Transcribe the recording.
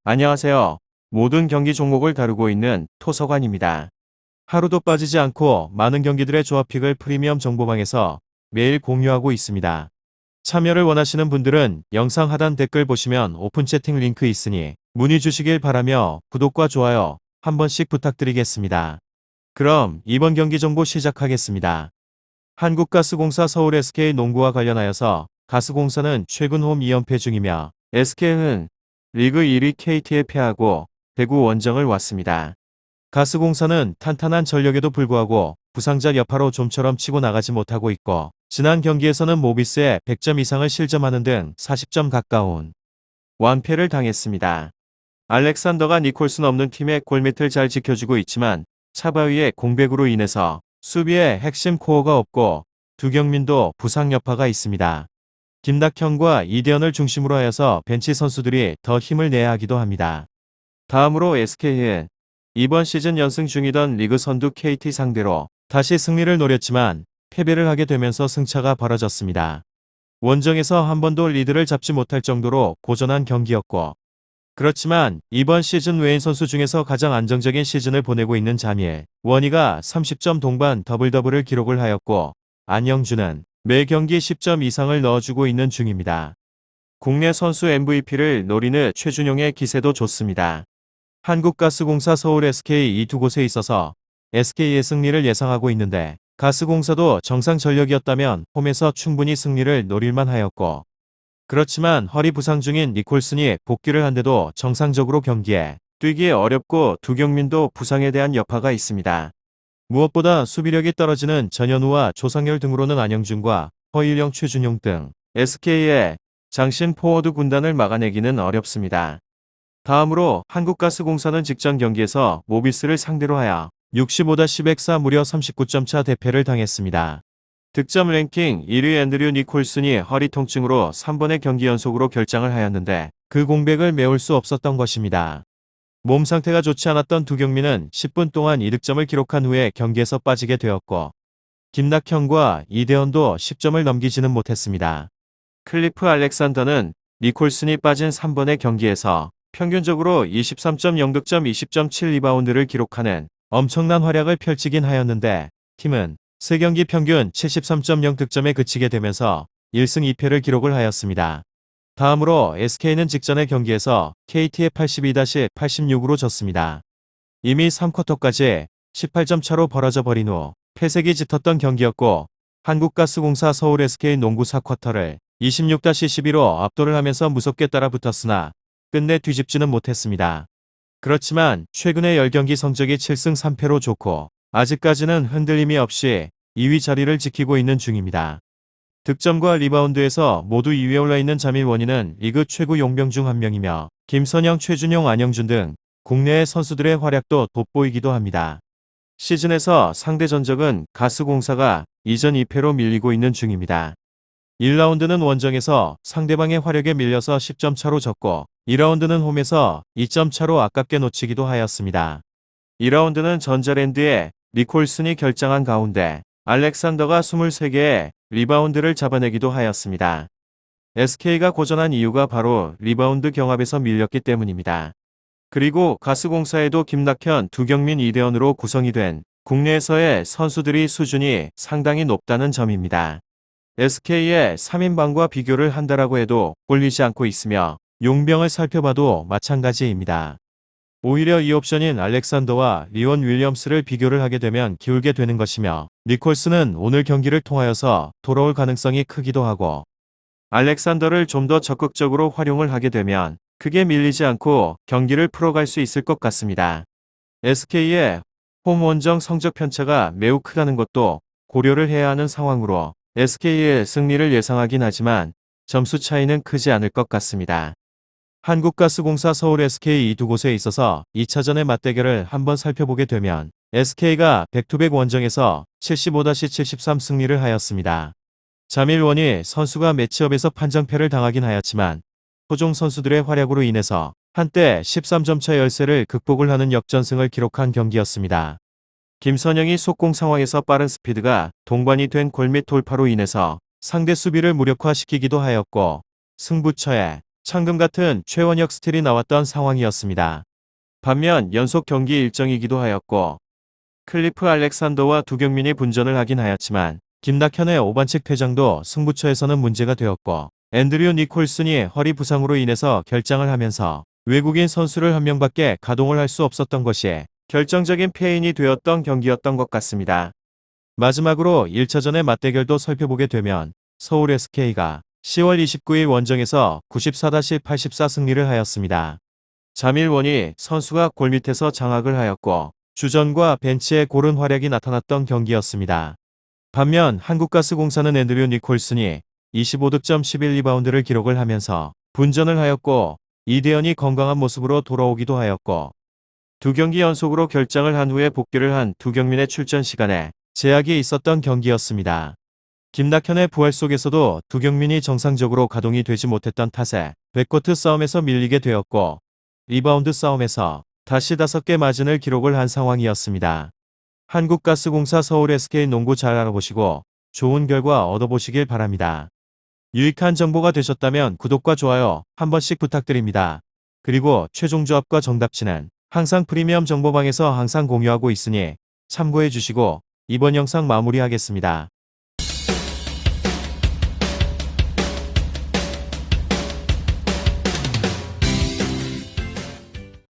안녕하세요. 모든 경기 종목을 다루고 있는 토서관입니다. 하루도 빠지지 않고 많은 경기들의 조합픽을 프리미엄 정보방에서 매일 공유하고 있습니다. 참여를 원하시는 분들은 영상 하단 댓글 보시면 오픈 채팅 링크 있으니 문의 주시길 바라며 구독과 좋아요 한 번씩 부탁드리겠습니다. 그럼 이번 경기 정보 시작하겠습니다. 한국가스공사 서울 SK 농구와 관련하여서 가스공사는 최근 홈 2연패 중이며 SK는 리그 1위 KT에 패하고 대구 원정을 왔습니다. 가스공사는 탄탄한 전력에도 불구하고 부상자 여파로 좀처럼 치고 나가지 못하고 있고 지난 경기에서는 모비스에 100점 이상을 실점하는 등 40점 가까운 완패를 당했습니다. 알렉산더가 니콜슨 없는 팀의 골밑을 잘 지켜주고 있지만 차바위의 공백으로 인해서 수비에 핵심 코어가 없고 두경민도 부상 여파가 있습니다. 김낙현과 이대현을 중심으로 하여서 벤치 선수들이 더 힘을 내야 하기도 합니다. 다음으로 SK는 이번 시즌 연승 중이던 리그 선두 KT 상대로 다시 승리를 노렸지만 패배를 하게 되면서 승차가 벌어졌습니다. 원정에서 한 번도 리드를 잡지 못할 정도로 고전한 경기였고 그렇지만 이번 시즌 외인 선수 중에서 가장 안정적인 시즌을 보내고 있는 자밀 원희가 30점 동반 더블더블을 기록을 하였고 안영준은 매 경기 10점 이상을 넣어주고 있는 중입니다. 국내 선수 MVP를 노리는 최준용의 기세도 좋습니다. 한국가스공사 서울 SK 이 두 곳에 있어서 SK의 승리를 예상하고 있는데 가스공사도 정상 전력이었다면 홈에서 충분히 승리를 노릴만 하였고 그렇지만 허리 부상 중인 니콜슨이 복귀를 한데도 정상적으로 경기에 뛰기 어렵고 두경민도 부상에 대한 여파가 있습니다. 무엇보다 수비력이 떨어지는 전현우와 조상열 등으로는 안영준과 허일영 최준용 등 SK의 장신 포워드 군단을 막아내기는 어렵습니다. 다음으로 한국가스공사는 직전 경기에서 모비스를 상대로 하여 65-104 무려 39점 차 대패를 당했습니다. 득점 랭킹 1위 앤드류 니콜슨이 허리 통증으로 3번의 경기 연속으로 결장을 하였는데 그 공백을 메울 수 없었던 것입니다. 몸 상태가 좋지 않았던 두경민은 10분 동안 2득점을 기록한 후에 경기에서 빠지게 되었고 김낙현과 이대현도 10점을 넘기지는 못했습니다. 클리프 알렉산더는 니콜슨이 빠진 3번의 경기에서 평균적으로 23.0득점 20.7 리바운드를 기록하는 엄청난 활약을 펼치긴 하였는데 팀은 3경기 평균 73.0 득점에 그치게 되면서 1승 2패를 기록을 하였습니다. 다음으로 SK는 직전의 경기에서 KT에 82-86으로 졌습니다. 이미 3쿼터까지 18점 차로 벌어져 버린 후 패색이 짙었던 경기였고 한국가스공사 서울 SK 농구 4쿼터를 26-12로 압도를 하면서 무섭게 따라붙었으나 끝내 뒤집지는 못했습니다. 그렇지만 최근의 10경기 성적이 7승 3패로 좋고 아직까지는 흔들림이 없이 2위 자리를 지키고 있는 중입니다. 득점과 리바운드에서 모두 2위에 올라있는 자밀 원희는 리그 최고 용병 중 한 명이며 김선영, 최준용, 안영준 등 국내의 선수들의 활약도 돋보이기도 합니다. 시즌에서 상대 전적은 가스공사가 이전 2패로 밀리고 있는 중입니다. 1라운드는 원정에서 상대방의 화력에 밀려서 10점 차로 졌고 2라운드는 홈에서 2점 차로 아깝게 놓치기도 하였습니다. 2라운드는 전자랜드의 니콜슨이 결장한 가운데 알렉산더가 23개의 리바운드를 잡아내기도 하였습니다. SK가 고전한 이유가 바로 리바운드 경합에서 밀렸기 때문입니다. 그리고 가스공사에도 김낙현, 두경민, 이대현으로 구성이 된 국내에서의 선수들이 수준이 상당히 높다는 점입니다. SK의 3인방과 비교를 한다라고 해도 꼴리지 않고 있으며 용병을 살펴봐도 마찬가지입니다. 오히려 이 옵션인 알렉산더와 리원 윌리엄스를 비교를 하게 되면 기울게 되는 것이며 니콜슨은 오늘 경기를 통하여서 돌아올 가능성이 크기도 하고 알렉산더를 좀 더 적극적으로 활용을 하게 되면 크게 밀리지 않고 경기를 풀어갈 수 있을 것 같습니다. SK의 홈 원정 성적 편차가 매우 크다는 것도 고려를 해야 하는 상황으로 SK의 승리를 예상하긴 하지만 점수 차이는 크지 않을 것 같습니다. 한국가스공사 서울 SK 이 두 곳에 있어서 2차전의 맞대결을 한번 살펴보게 되면 SK가 백투백 원정에서 75-73 승리를 하였습니다. 자밀원이 선수가 매치업에서 판정패를 당하긴 하였지만 토종 선수들의 활약으로 인해서 한때 13점 차 열세를 극복을 하는 역전승을 기록한 경기였습니다. 김선영이 속공 상황에서 빠른 스피드가 동반이 된 골밑 돌파로 인해서 상대 수비를 무력화시키기도 하였고 승부처에 창금 같은 최원혁 스틸이 나왔던 상황이었습니다. 반면 연속 경기 일정이기도 하였고 클리프 알렉산더와 두경민이 분전을 하긴 하였지만 김낙현의 오반칙 퇴장도 승부처에서는 문제가 되었고 앤드류 니콜슨이 허리 부상으로 인해서 결장을 하면서 외국인 선수를 한 명밖에 가동을 할 수 없었던 것이 결정적인 패인이 되었던 경기였던 것 같습니다. 마지막으로 1차전의 맞대결도 살펴보게 되면 서울 SK가 10월 29일 원정에서 94-84 승리를 하였습니다. 자밀원이 선수가 골밑에서 장악을 하였고 주전과 벤치의 고른 활약이 나타났던 경기였습니다. 반면 한국가스공사는 앤드류 니콜슨이 25득점 11리바운드를 기록을 하면서 분전을 하였고 이대현이 건강한 모습으로 돌아오기도 하였고 두 경기 연속으로 결장을 한 후에 복귀를 한 두경민의 출전 시간에 제약이 있었던 경기였습니다. 김낙현의 부활 속에서도 두경민이 정상적으로 가동이 되지 못했던 탓에 백코트 싸움에서 밀리게 되었고 리바운드 싸움에서 다시 5개 마진을 기록을 한 상황이었습니다. 한국가스공사 서울 SK 농구 잘 알아보시고 좋은 결과 얻어보시길 바랍니다. 유익한 정보가 되셨다면 구독과 좋아요 한 번씩 부탁드립니다. 그리고 최종 조합과 정답치는 항상 프리미엄 정보방에서 항상 공유하고 있으니 참고해 주시고 이번 영상 마무리하겠습니다.